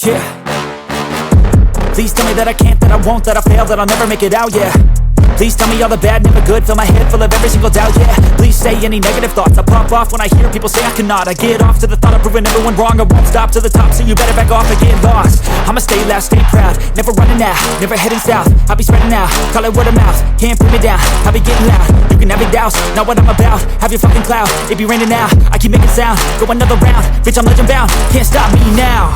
Yeah. Please tell me that I can't, that I won't, that I fail, that I'll never make it out, yeah. Please tell me all the bad, never good, fill my head full of every single doubt, yeah. Please say any negative thoughts, I pop off when I hear people say I cannot. I get off to the thought of proving everyone wrong, I won't stop to the top, so you better back off and get lost. I'ma stay loud, stay proud, never running out, never heading south. I'll be spreading out, call it word of mouth, can't put me down, I'll be getting loud. You can have your doubts, not what I'm about, have your fucking clout. It be raining now, I keep making sound, go another round, bitch I'm legend bound, can't stop me now.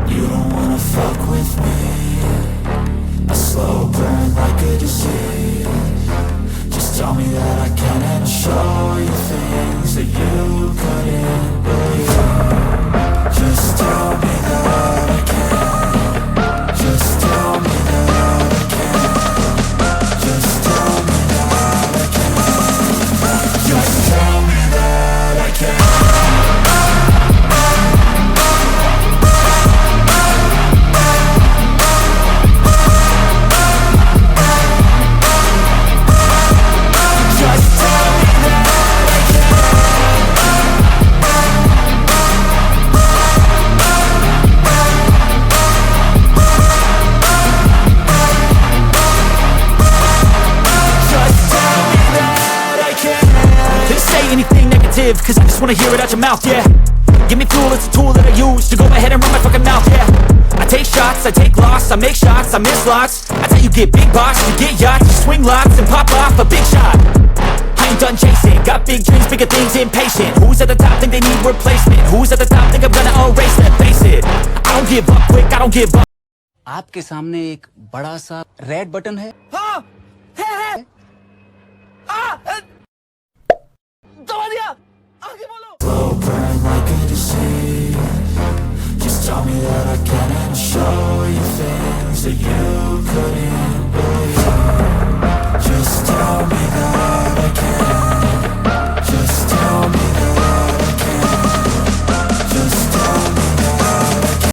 You don't wanna fuck with me, a slow burn like a disease. Just tell me that I can and I'll show you things that you couldn't believe. Just tell me that I can. Just tell me that I can. Just tell me that I can. Just tell me that I can. Cause I just wanna hear it out your mouth, yeah. Give me fuel, it's a tool that I use to go ahead and run my fucking mouth, yeah. I take shots, I take loss, I make shots, I miss lots. That's how you get big boss, you get yachts, you swing lots and pop off a big shot. I ain't done chasing, got big dreams, bigger things, impatient. Who's at the top think they need replacement? Who's at the top think I'm gonna erase them? Face it, I don't give up quick, I don't give up. आपके सामने एक बड़ा सा red button है। हाँ, है। दबा दिया। आगे बोलो। Slow burn like a disease. Just tell me that I can and I'll show you things that you couldn't